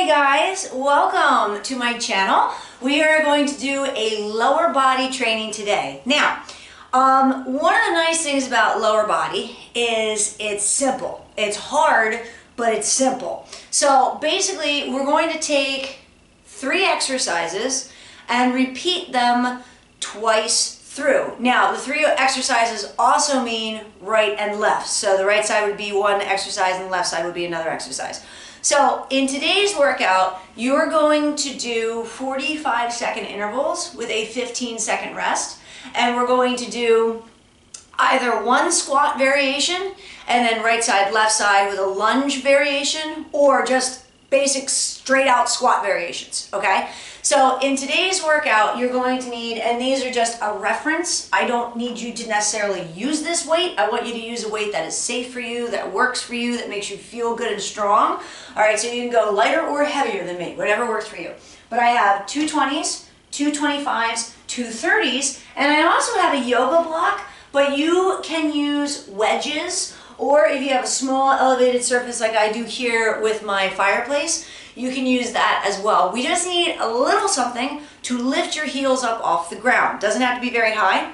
Hey guys, welcome to my channel. We are going to do a lower body training today. Now, one of the nice things about lower body is it's simple. It's hard, but it's simple. So basically, we're going to take 3 exercises and repeat them twice through. Now, the 3 exercises also mean right and left. So the right side would be one exercise and the left side would be another exercise. So in today's workout, you're going to do 45-second intervals with a 15-second rest. And we're going to do either one squat variation and then right side, left side with a lunge variation, or just basic straight out squat variations, okay? So in today's workout, you're going to need, and these are just a reference, I don't need you to necessarily use this weight. I want you to use a weight that is safe for you, that works for you, that makes you feel good and strong. All right, so you can go lighter or heavier than me, whatever works for you. But I have 2 20s, 2 25s, 2 30s, and I also have a yoga block, but you can use wedges, or if you have a small elevated surface like I do here with my fireplace, you can use that as well. We just need a little something to lift your heels up off the ground. Doesn't have to be very high.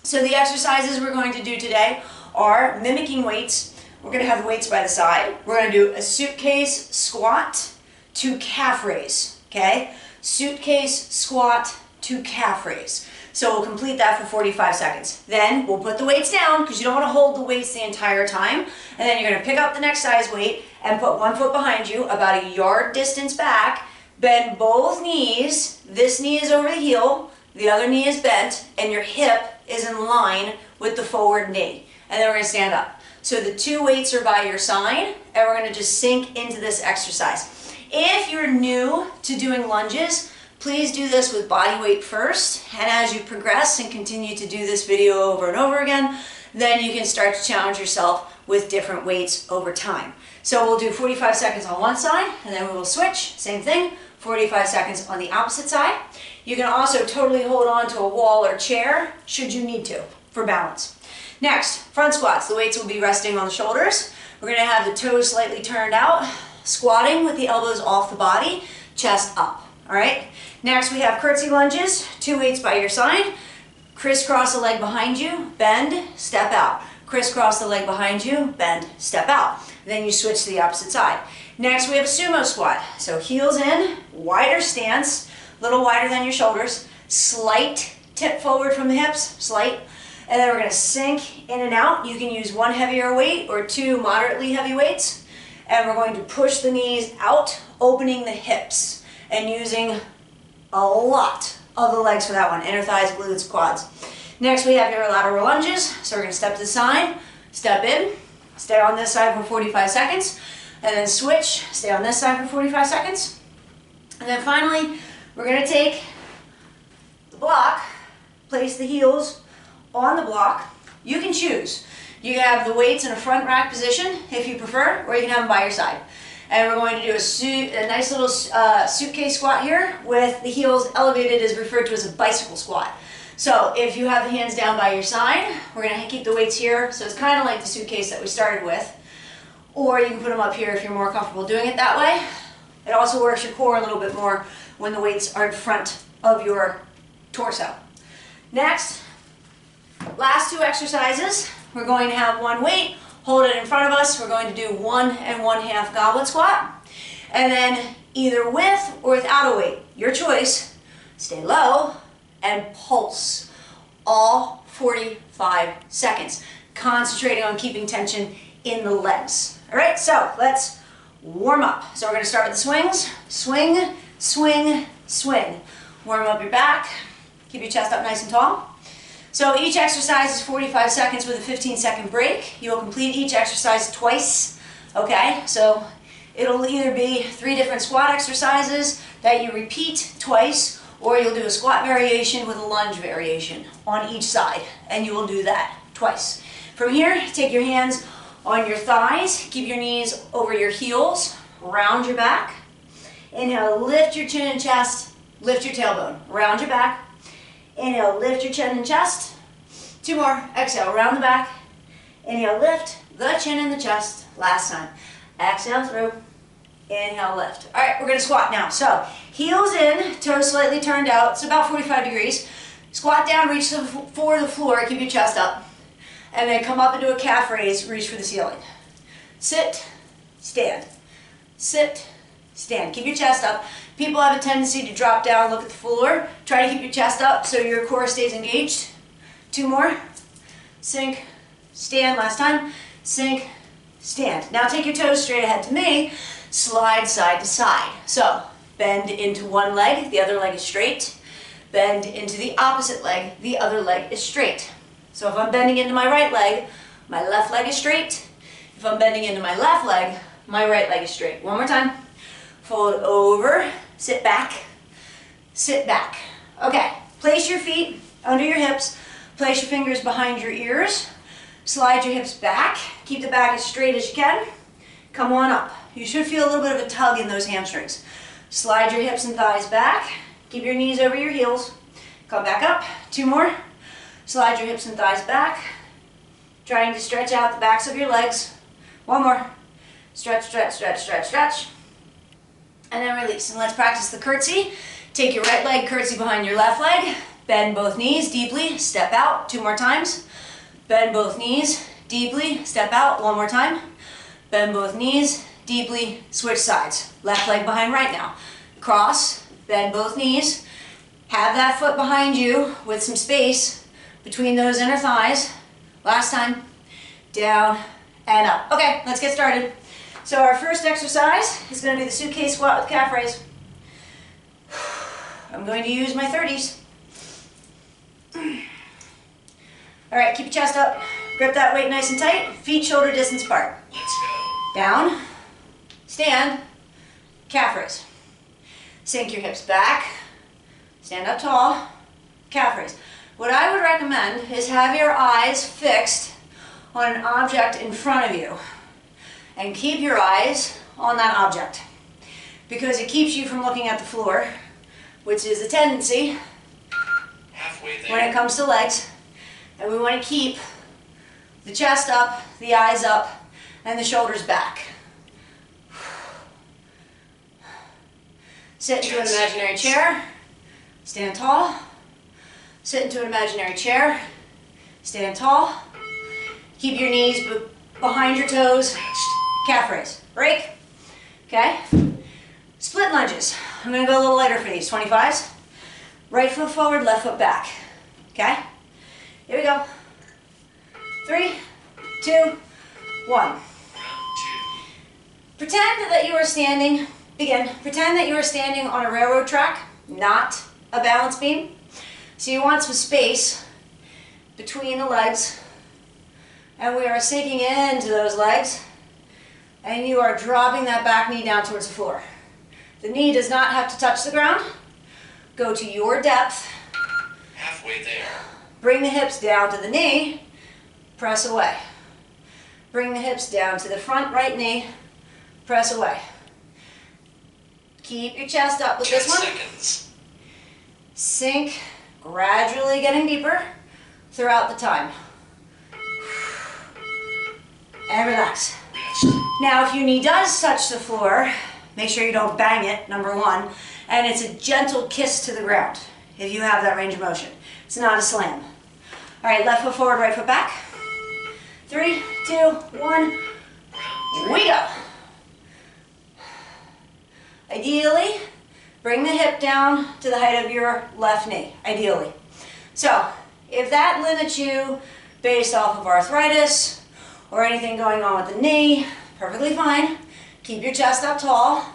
So the exercises we're going to do today are mimicking weights. We're going to have the weights by the side. We're going to do a suitcase squat to calf raise, okay? Suitcase squat to calf raise. So we'll complete that for 45 seconds. Then we'll put the weights down because you don't want to hold the weights the entire time. And then you're going to pick up the next size weight and put one foot behind you, about a yard distance back. Bend both knees. This knee is over the heel, the other knee is bent, and your hip is in line with the forward knee. And then we're going to stand up. So the 2 weights are by your side, and we're going to just sink into this exercise. If you're new to doing lunges, please do this with body weight first, and as you progress and continue to do this video over and over again, then you can start to challenge yourself with different weights over time. So we'll do 45 seconds on one side, and then we will switch, same thing, 45 seconds on the opposite side. You can also totally hold on to a wall or chair, should you need to, for balance. Next, front squats. The weights will be resting on the shoulders. We're going to have the toes slightly turned out, squatting with the elbows off the body, chest up. All right. Next, we have curtsey lunges, 2 weights by your side. Crisscross the leg behind you, bend, step out. Crisscross the leg behind you, bend, step out. Then you switch to the opposite side. Next, we have a sumo squat. So heels in, wider stance, a little wider than your shoulders, slight tip forward from the hips, slight. And then we're going to sink in and out. You can use 1 heavier weight or 2 moderately heavy weights. And we're going to push the knees out, opening the hips, and using a lot of the legs for that one. Inner thighs, glutes, quads. Next, we have your lateral lunges. So we're going to step to the side, step in, stay on this side for 45 seconds, and then switch, stay on this side for 45 seconds. And then finally, we're going to take the block, place the heels on the block. You can choose. You can have the weights in a front rack position if you prefer, or you can have them by your side. And we're going to do a nice little suitcase squat here with the heels elevated, is referred to as a bicycle squat. So if you have the hands down by your side, we're going to keep the weights here. So it's kind of like the suitcase that we started with. Or you can put them up here if you're more comfortable doing it that way. It also works your core a little bit more when the weights are in front of your torso. Next, last 2 exercises. We're going to have 1 weight. Hold it in front of us. We're going to do 1 1/2 goblet squat. And then either with or without a weight, your choice, stay low and pulse all 45 seconds, concentrating on keeping tension in the legs. All right, so let's warm up. So we're going to start with the swings. Swing, swing, swing. Warm up your back. Keep your chest up nice and tall. So each exercise is 45 seconds with a 15-second break. You'll complete each exercise twice, okay? So it'll either be 3 different squat exercises that you repeat twice, or you'll do a squat variation with a lunge variation on each side, and you will do that twice. From here, take your hands on your thighs, keep your knees over your heels, round your back. Inhale, lift your chin and chest, lift your tailbone, round your back. Inhale, lift your chin and chest. 2 more. Exhale, round the back. Inhale, lift the chin and the chest. Last time. Exhale through. Inhale, lift. All right, we're gonna squat now. So heels in, toes slightly turned out. It's about 45 degrees. Squat down, reach for the floor, keep your chest up. And then come up into a calf raise, reach for the ceiling. Sit, stand. Sit, stand. Keep your chest up. People have a tendency to drop down, look at the floor. Try to keep your chest up so your core stays engaged. 2 more. Sink, stand. Last time. Sink, stand. Now take your toes straight ahead to me. Slide side to side. So bend into one leg, the other leg is straight. Bend into the opposite leg, the other leg is straight. So if I'm bending into my right leg, my left leg is straight. If I'm bending into my left leg, my right leg is straight. One more time. Fold over, sit back, sit back. Okay, place your feet under your hips, place your fingers behind your ears, slide your hips back, keep the back as straight as you can. Come on up. You should feel a little bit of a tug in those hamstrings. Slide your hips and thighs back. Keep your knees over your heels. Come back up. 2 more. Slide your hips and thighs back. Trying to stretch out the backs of your legs. 1 more. Stretch, stretch, stretch, stretch, stretch. And then release. And let's practice the curtsey. Take your right leg, curtsey behind your left leg. Bend both knees deeply. Step out. 2 more times. Bend both knees deeply. Step out. 1 more time. Bend both knees deeply. Switch sides. Left leg behind right now. Cross. Bend both knees. Have that foot behind you with some space between those inner thighs. Last time. Down and up. Okay, let's get started. So our first exercise is going to be the suitcase squat with calf raise. I'm going to use my 30s. All right, keep your chest up. Grip that weight nice and tight. Feet shoulder distance apart. Let's go. Down. Stand. Calf raise. Sink your hips back. Stand up tall. Calf raise. What I would recommend is have your eyes fixed on an object in front of you. And keep your eyes on that object. Because it keeps you from looking at the floor, which is a tendency Halfway there. when it comes to legs. And we want to keep the chest up, the eyes up, and the shoulders back. Sit into an imaginary chair. Stand tall. Sit into an imaginary chair. Stand tall. Keep your knees behind your toes. Calf raise. Break. Okay. Split lunges. I'm going to go a little lighter for these. 25s. Right foot forward, left foot back. Okay. Here we go. 3, 2, 1. Round 2. Pretend that you are standing. Begin. Pretend that you are standing on a railroad track, not a balance beam. So you want some space between the legs. And we are sinking into those legs. And you are dropping that back knee down towards the floor. The knee does not have to touch the ground. Go to your depth. Halfway there. Bring the hips down to the knee. Press away. Bring the hips down to the front right knee. Press away. Keep your chest up with 10 this one. seconds. Sink, gradually getting deeper throughout the time. And relax. Rest. Now, if your knee does touch the floor, make sure you don't bang it, number 1. And it's a gentle kiss to the ground, if you have that range of motion. It's not a slam. All right, left foot forward, right foot back. 3, 2, 1. We go. Ideally, bring the hip down to the height of your left knee, ideally. So, if that limits you based off of arthritis or anything going on with the knee, perfectly fine. Keep your chest up tall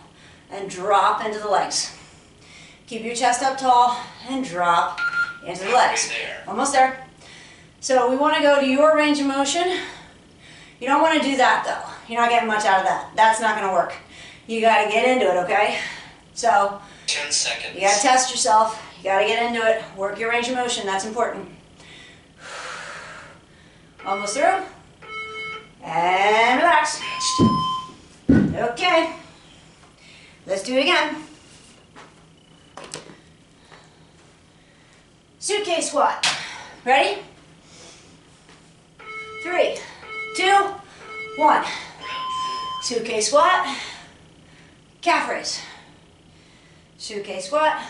and drop into the legs. Keep your chest up tall and drop into the legs. There. Almost there. So we want to go to your range of motion. You don't want to do that though. You're not getting much out of that. That's not going to work. You got to get into it, okay? So 10 seconds. you got to test yourself. You got to get into it. Work your range of motion. That's important. Almost through. And relax. Rest. Okay. Let's do it again. Suitcase squat. Ready? 3, 2, 1. Round 4. Suitcase squat. calf raise. Suitcase squat,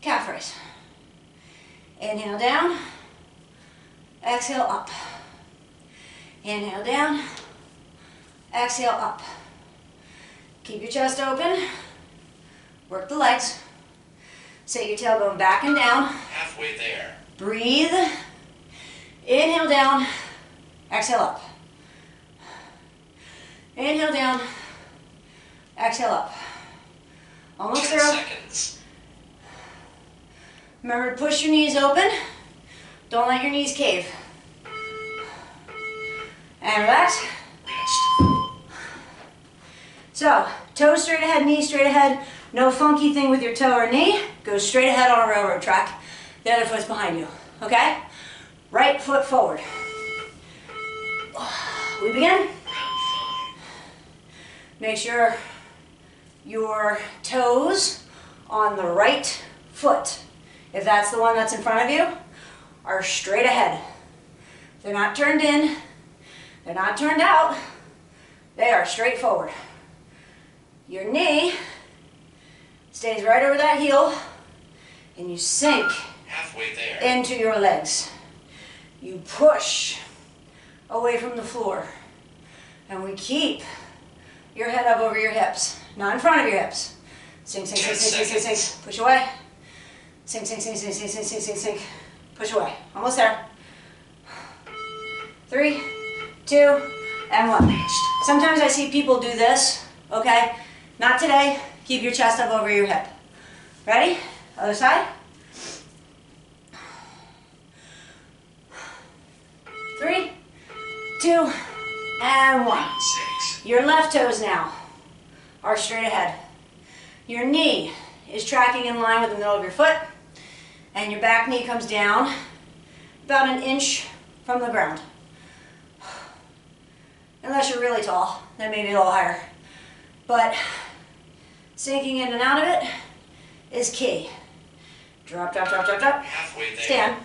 calf raise. Inhale down, exhale up. Inhale down, exhale up. Keep your chest open, work the legs. Set your tailbone back and down. Halfway there. Breathe. Inhale down, exhale up. Inhale down, exhale up. Almost 10 there. seconds. Remember to push your knees open. Don't let your knees cave. And relax. Rest. So, toes straight ahead, knees straight ahead. No funky thing with your toe or knee. Go straight ahead on a railroad track. The other foot's behind you, okay? Right foot forward. We begin. Round 5. Make sure your toes on the right foot, if that's the one that's in front of you, are straight ahead. They're not turned in, they're not turned out, they are straight forward. Your knee stays right over that heel, and you sink Halfway there. into your legs. You push away from the floor, and we keep your head up over your hips, not in front of your hips. Sink, sink, sink, sink, sink, sink, sink. Push away. Sink, sink, sink, sink, sink, sink, sink, sink, sink. Push away. Almost there. 3, 2, and 1. Sometimes I see people do this, okay? Not today. Keep your chest up over your hip. Ready? Other side. 3, 2, and 1. 6. Your left toes now are straight ahead. Your knee is tracking in line with the middle of your foot, and your back knee comes down about an inch from the ground. Unless you're really tall, then maybe a little higher. But sinking in and out of it is key. Drop, drop, drop, drop, drop. Halfway there. Stand.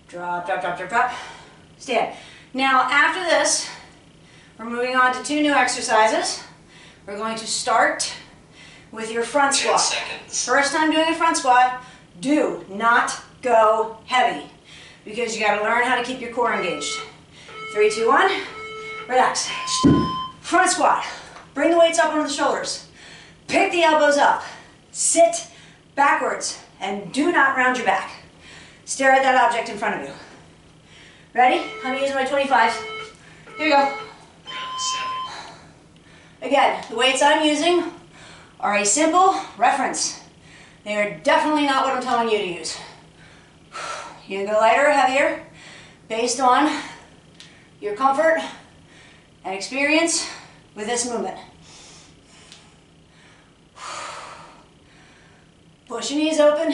Drop, drop, drop, drop, drop. Stand. Now after this, we're moving on to 2 new exercises. We're going to start with your front 10 squat. seconds. First time doing a front squat, do not go heavy because you got to learn how to keep your core engaged. 3, 2, 1. Relax. Front squat. Bring the weights up onto the shoulders. Pick the elbows up. Sit backwards and do not round your back. Stare at that object in front of you. Ready? I'm using my 25. Here you go. Round 7. Again, the weights I'm using are a simple reference. They are definitely not what I'm telling you to use. You can go lighter or heavier based on your comfort and experience with this movement. Push your knees open,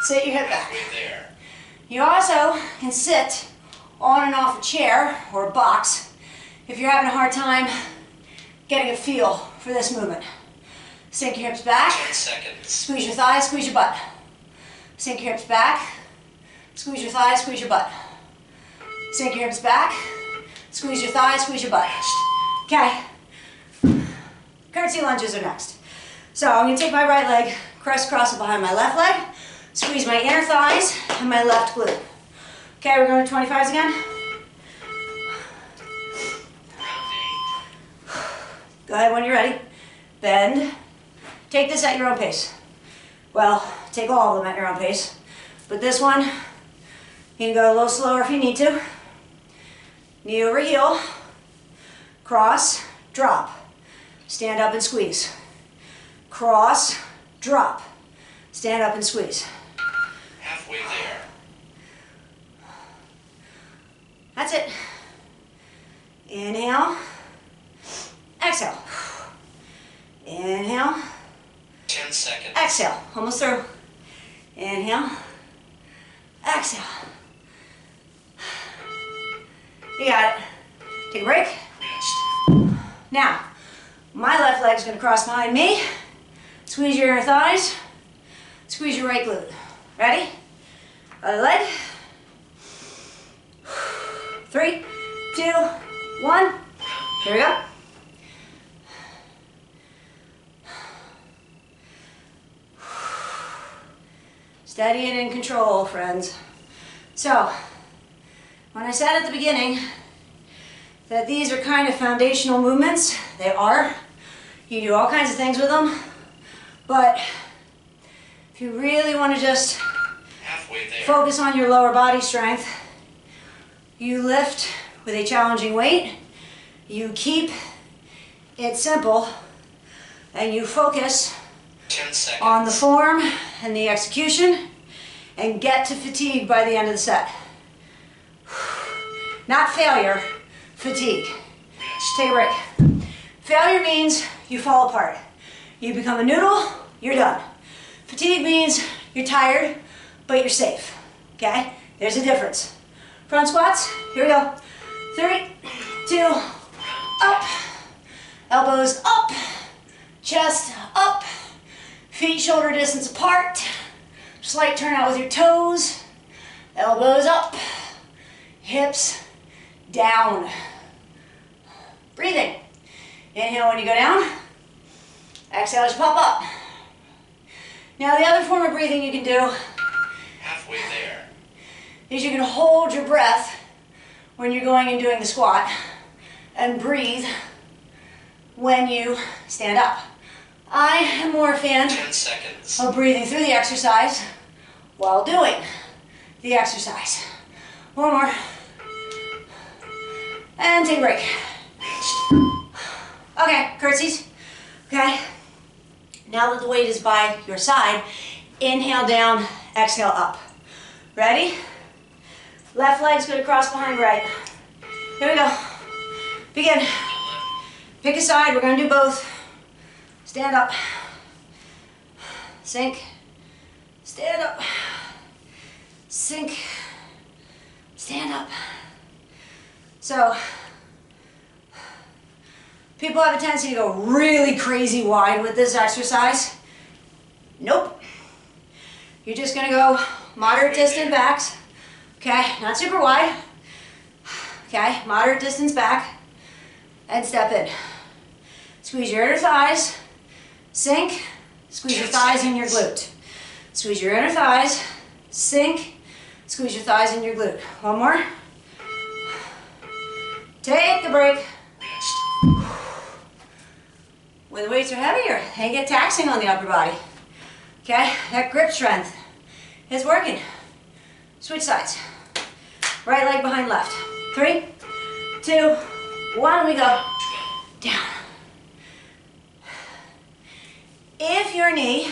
sit your hip back. Halfway there. You also can sit on and off a chair or a box if you're having a hard time getting a feel for this movement. Sink your hips back, 10 seconds. squeeze your thighs, squeeze your butt. Sink your hips back, squeeze your thighs, squeeze your butt. Sink your hips back, squeeze your thighs, squeeze your butt. Okay. Curtsey lunges are next. So I'm going to take my right leg, crisscross it behind my left leg, squeeze my inner thighs and my left glute. Okay, we're going to 25s again. Round 8. Go ahead when you're ready. Bend. Take this at your own pace. Well, take all of them at your own pace. But this one, you can go a little slower if you need to. Knee over heel. Cross, drop. Stand up and squeeze. Cross, drop. Stand up and squeeze. Halfway there. That's it. Inhale. Exhale. Inhale. 10 seconds. Exhale. Almost through. Inhale. Exhale. You got it. Take a break. Rest. Now, my left leg's going to cross behind me. Squeeze your inner thighs. Squeeze your right glute. Ready? Other leg. 3, 2, 1. Here we go. Steady and in control, friends. So, when I said at the beginning that these are kind of foundational movements, they are. You do all kinds of things with them, but if you really want to just focus on your lower body strength, you lift with a challenging weight, you keep it simple, and you focus 10 seconds. On the form and the execution, and get to fatigue by the end of the set. Not failure, fatigue. Take a break. Failure means you fall apart. You become a noodle, you're done. Fatigue means you're tired, but you're safe. Okay? There's a difference. Front squats, here we go. 3, 2, up. Elbows up, chest up. Feet shoulder distance apart. Slight turn out with your toes. Elbows up. Hips down. Breathing. Inhale when you go down. Exhale as you pop up. Now the other form of breathing you can do Halfway there. is you can hold your breath when you're going and doing the squat and breathe when you stand up. I am more a fan 10 seconds. of breathing through the exercise while doing the exercise. One more. And take a break. Okay, curtsies. Okay. Now that the weight is by your side, inhale down, exhale up. Ready? Left leg's gonna cross behind right. Here we go. Begin. Pick a side, we're gonna do both. Stand up, sink, stand up, sink, stand up. So, people have a tendency to go really crazy wide with this exercise. Nope. You're just gonna go moderate distance backs. Okay, not super wide. Okay, moderate distance back and step in. Squeeze your inner thighs. Sink, squeeze your thighs in your glute. Squeeze your inner thighs, sink, squeeze your thighs in your glute. One more. Take a break. When the weights are heavier, they get taxing on the upper body. Okay, that grip strength is working. Switch sides. Right leg behind left. 3, 2, 1, we go. Down. If your knee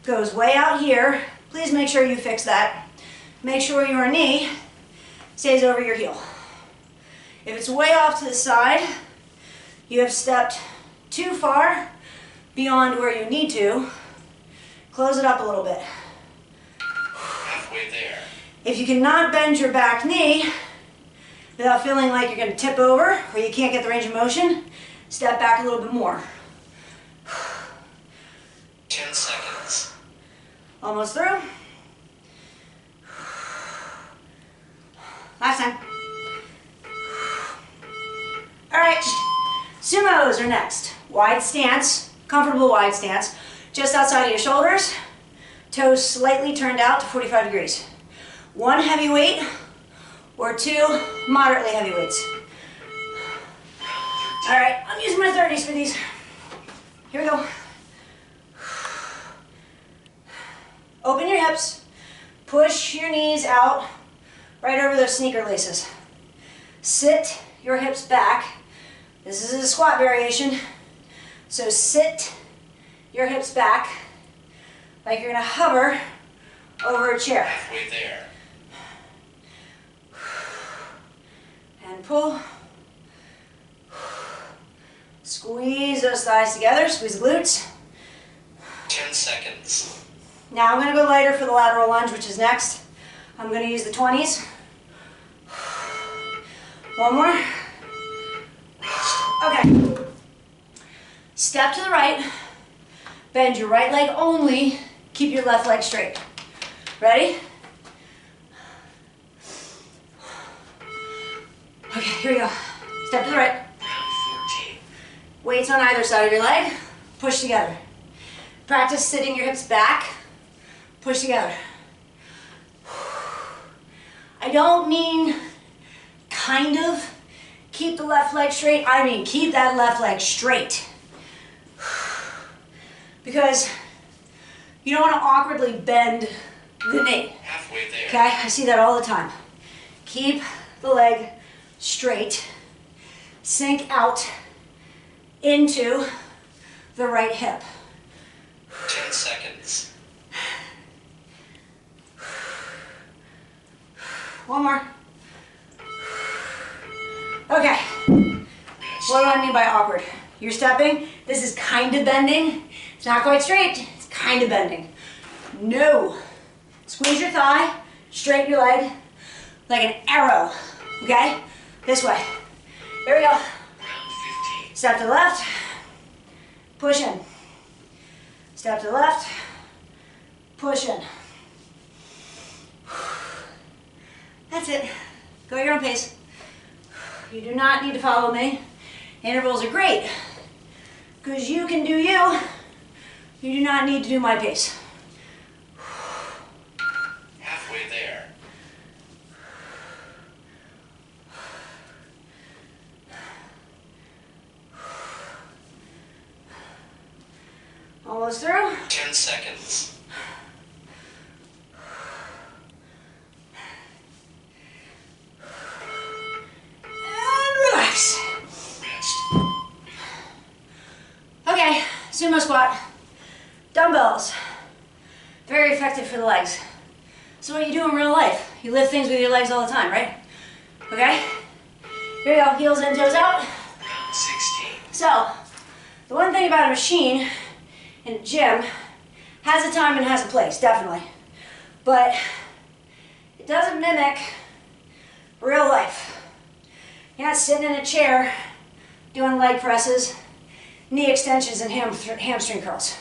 goes way out here, please make sure you fix that. Make sure your knee stays over your heel. If it's way off to the side, you have stepped too far beyond where you need to. Close it up a little bit. Halfway there. If you cannot bend your back knee without feeling like you're going to tip over or you can't get the range of motion, step back a little bit more. 10 seconds. Almost through. Last time. All right, sumos are next. Wide stance, comfortable wide stance, just outside of your shoulders, toes slightly turned out to 45 degrees. 1 heavy weight or 2 moderately heavy weights. All right, I'm using my 30s for these. Here we go. Open your hips, push your knees out right over those sneaker laces. Sit your hips back. This is a squat variation. So sit your hips back like you're gonna hover over a chair. Halfway there. And pull. Squeeze those thighs together, squeeze the glutes. 10 seconds. Now I'm going to go lighter for the lateral lunge, which is next. I'm going to use the 20s. One more. Okay. Step to the right. Bend your right leg only. Keep your left leg straight. Ready? Okay, here we go. Step to the right. Round 14. Weights on either side of your leg. Push together. Practice sitting your hips back. Push together. I don't mean kind of keep the left leg straight. I mean keep that left leg straight. Because you don't want to awkwardly bend the knee. Halfway there. Okay, I see that all the time. Keep the leg straight. Sink out into the right hip. 10 seconds. One more. Okay. What do I mean by awkward? You're stepping. This is kind of bending. It's not quite straight. It's kind of bending. No. Squeeze your thigh. Straighten your leg like an arrow. Okay? This way. Here we go. Round 15. Step to the left. Push in. Step to the left. Push in. That's it. Go at your own pace. You do not need to follow me. Intervals are great because you can do you. You do not need to do my pace. Halfway there. Almost through. 10 seconds. Relax. Rest. Okay, sumo squat. Dumbbells. Very effective for the legs. So what you do in real life. You lift things with your legs all the time, right? Okay? Here we go, heels in, toes out. Round 16. So, the one thing about a machine in a gym has a time and has a place, definitely. But it doesn't mimic real life. You're not sitting in a chair doing leg presses, knee extensions, and hamstring curls.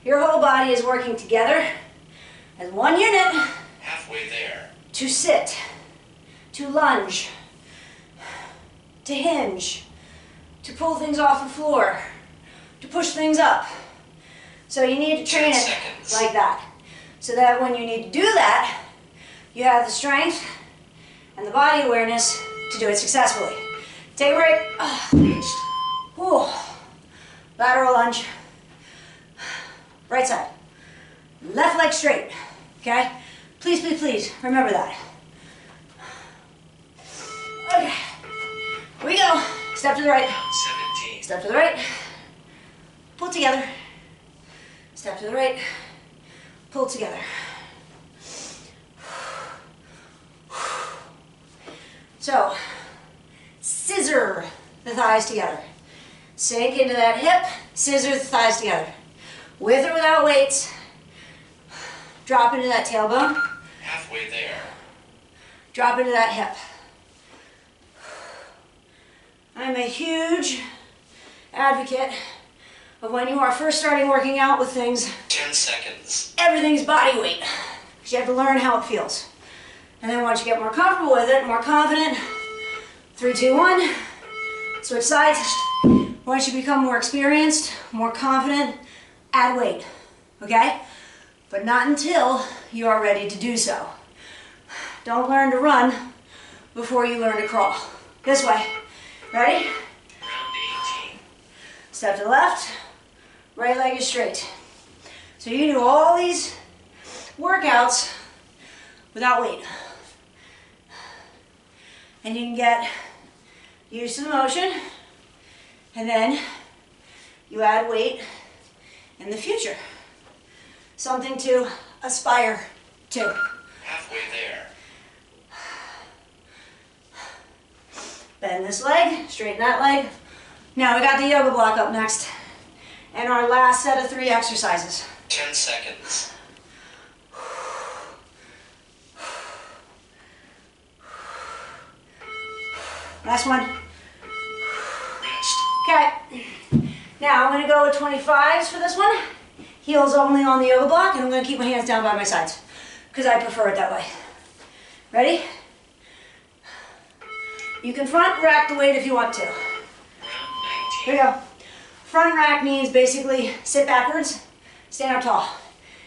Your whole body is working together as one unit Halfway there. to sit, to lunge, to hinge, to pull things off the floor, to push things up. So you need to train 10 it seconds. like that. So that when you need to do that, you have the strength and the body awareness to do it successfully. Take a break. Rest. Whew. Lateral lunge. Right side. Left leg straight. Okay? Please, please, please, remember that. Okay. Here we go. Step to the right. Round 17. Step to the right. Pull together. Step to the right. Pull together. So, scissor the thighs together. Sink into that hip, scissor the thighs together. With or without weights, drop into that tailbone, Halfway there. drop into that hip. I'm a huge advocate of when you are first starting working out with things, 10 seconds. everything's body weight. Because you have to learn how it feels. And then once you get more comfortable with it, more confident, 3, 2, 1, switch sides. Once you become more experienced, more confident, add weight, okay? But not until you are ready to do so. Don't learn to run before you learn to crawl. This way. Ready? Round 18. Step to the left, right leg is straight. So you do all these workouts without weight. And you can get used to the motion, and then you add weight in the future. Something to aspire to. Halfway there. Bend this leg, straighten that leg. Now we got the yoga block up next. And our last set of 3 exercises. 10 seconds. Last one. Rest. Okay. Now I'm gonna go with 25s for this one. Heels only on the yoga block, and I'm gonna keep my hands down by my sides because I prefer it that way. Ready? You can front rack the weight if you want to. Round 19. Here we go. Front rack means basically sit backwards, stand up tall.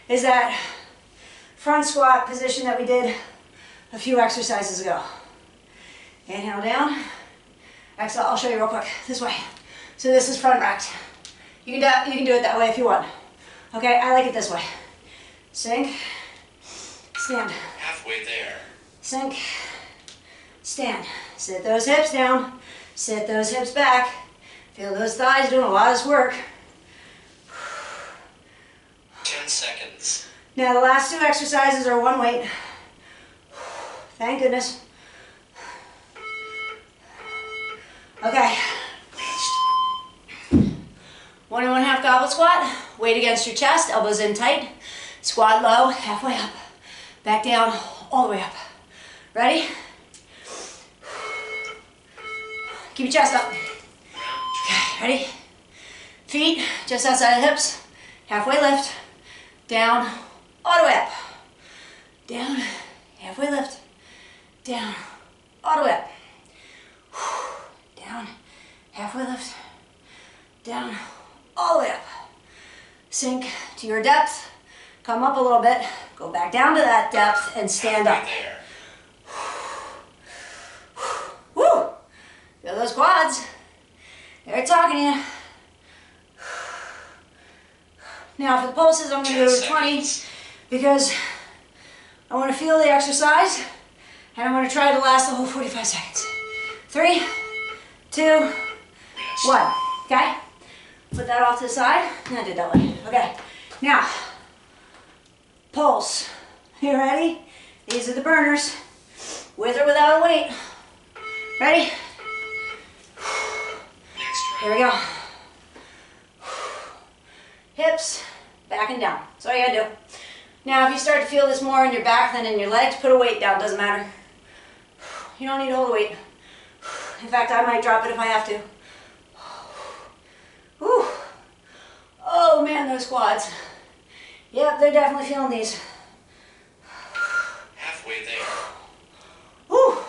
Is that front squat position that we did a few exercises ago. Inhale down. Exhale, I'll show you real quick. This way. So this is front racked. You can do it that way if you want. Okay, I like it this way. Sink, stand. Halfway there. Sink, stand. Sit those hips down. Sit those hips back. Feel those thighs doing a lot of this work. 10 seconds. Now the last two exercises are one weight. Thank goodness. Okay. Rest. 1 1/2 goblet squat. Weight against your chest, elbows in tight. Squat low, halfway up. Back down, all the way up. Ready? Keep your chest up. Okay, ready? Feet just outside the hips. Halfway lift. Down, all the way up. Down, halfway lift. Down, all the way up. Down, halfway lift. Down, all the way up. Sink to your depth. Come up a little bit. Go back down to that depth and stand up. Halfway there. Woo! Feel those quads. They're talking to you. Now for the pulses, I'm going to go to 20 because I want to feel the exercise and I'm going to try to last the whole 45 seconds. 3, 2, Rest. 1. Okay? Put that off to the side. And I did that one. Okay. Now, pulse. You ready? These are the burners. With or without a weight. Ready? Next round. Here we go. Hips, back and down. That's all you gotta do. Now, if you start to feel this more in your back than in your legs, put a weight down, doesn't matter. You don't need to hold the weight. In fact, I might drop it if I have to. Whew. Oh man, those quads. Yep, they're definitely feeling these. Halfway there. Whew.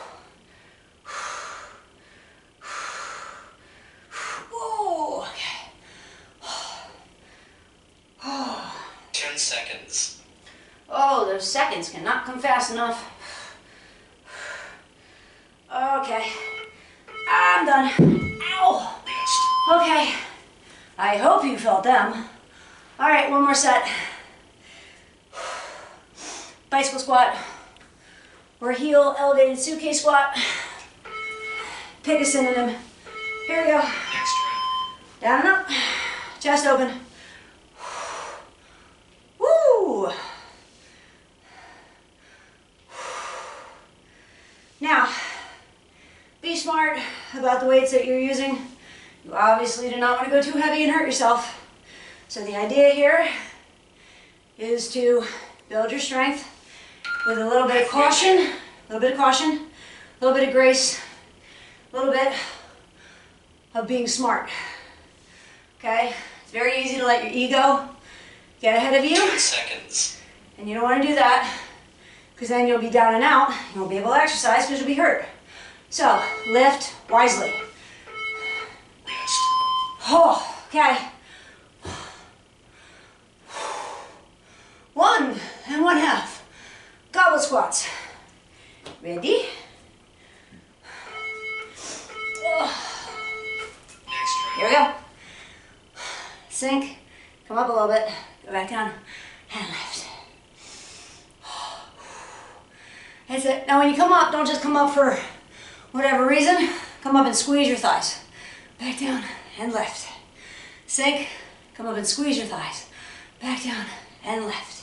Whoa, okay. 10 seconds. Oh, those seconds cannot come fast enough. Okay, I'm done. Ow! Rest. Okay, I hope you felt them. All right, one more set. Bicycle squat or heel elevated suitcase squat. Pick a synonym. Here we go. Next round. Down and up, chest open. Woo! Now, be smart about the weights that you're using. You obviously do not want to go too heavy and hurt yourself. So the idea here is to build your strength with a little bit of caution, a little bit of grace, a little bit of being smart. Okay? It's very easy to let your ego get ahead of you, 10 seconds. and you don't want to do that because then you'll be down and out. You won't be able to exercise because you'll be hurt. So, lift wisely. Rest. Oh, okay. 1 1/2 goblet squats. Ready? Next round. Here we go. Sink, come up a little bit, go back down, and lift. That's it. Now when you come up, don't just come up for whatever reason. Come up and squeeze your thighs. Back down and lift. Sink, come up and squeeze your thighs. Back down and lift.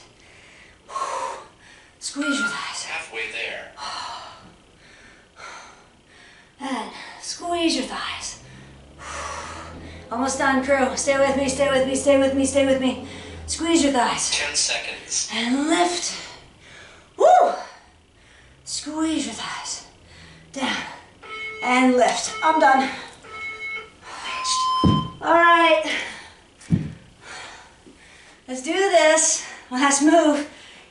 Squeeze your thighs. Halfway there. And squeeze your thighs. Almost done, crew. Stay with me, stay with me, stay with me, stay with me. Squeeze your thighs. 10 seconds. And lift. Woo! Squeeze your thighs. Down. And lift. I'm done. Rest. All right. Let's do this. Last move.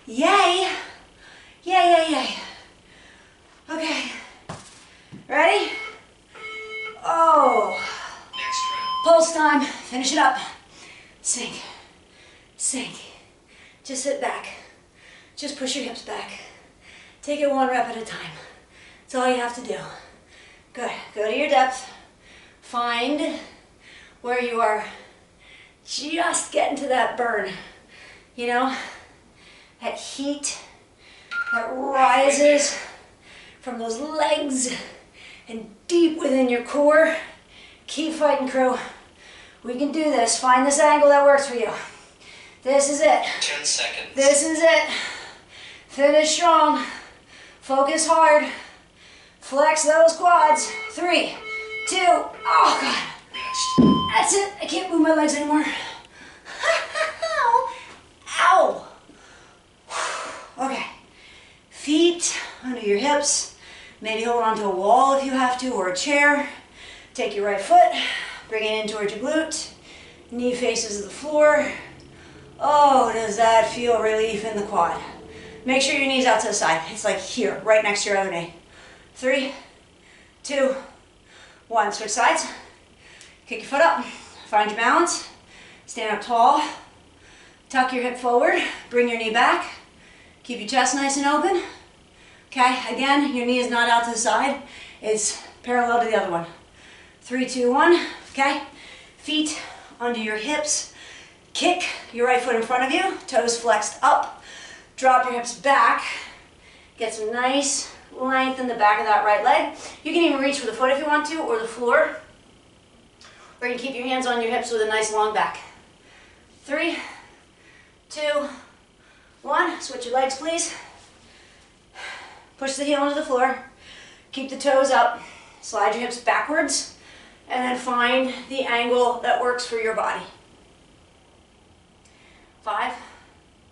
Yay. Yay, yay, yay. Okay. Ready? Oh. Next round. Pulse time. Finish it up. Sink. Sink. Just sit back. Just push your hips back. Take it 1 rep at a time. That's all you have to do. Good. Go to your depth. Find where you are just getting to that burn. You know, that heat that rises from those legs and deep within your core. Keep fighting, crew. We can do this. Find this angle that works for you. This is it. 10 seconds. This is it. Finish strong. Focus hard. Flex those quads. 3, 2, oh God. Rest. That's it. I can't move my legs anymore. Ow. Okay. Feet under your hips. Maybe hold on to a wall if you have to, or a chair. Take your right foot, bring it in towards your glute. Knee faces the floor. Oh, does that feel relief in the quad? Make sure your knee's out to the side. It's like here, right next to your other knee. 3, 2, 1. Switch sides. Kick your foot up. Find your balance. Stand up tall. Tuck your hip forward. Bring your knee back. Keep your chest nice and open. Okay, again, your knee is not out to the side. It's parallel to the other one. 3, 2, 1. Okay, feet under your hips. Kick your right foot in front of you. Toes flexed up. Drop your hips back. Get some nice length in the back of that right leg. You can even reach for the foot if you want to, or the floor. Or you can keep your hands on your hips with a nice long back. 3, 2, 1. Switch your legs, please. Push the heel into the floor. Keep the toes up. Slide your hips backwards. And then find the angle that works for your body. 5,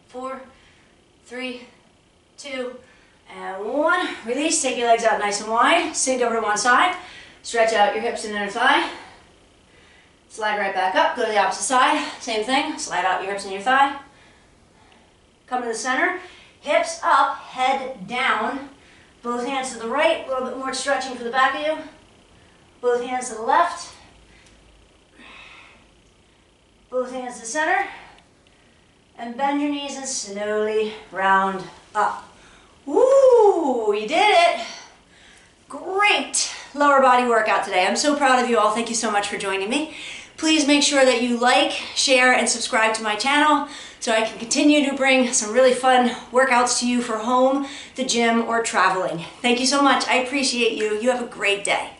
4, 3, 2, and 1. Release. Take your legs out nice and wide. Sink over to one side. Stretch out your hips and inner thigh. Slide right back up. Go to the opposite side. Same thing. Slide out your hips and your thigh. Come to the center. Hips up, head down. Both hands to the right. A little bit more stretching for the back of you. Both hands to the left. Both hands to the center. And bend your knees and slowly round up. Woo! You did it! Great lower body workout today. I'm so proud of you all. Thank you so much for joining me. Please make sure that you like, share, and subscribe to my channel so I can continue to bring some really fun workouts to you for home, the gym, or traveling. Thank you so much. I appreciate you. You have a great day.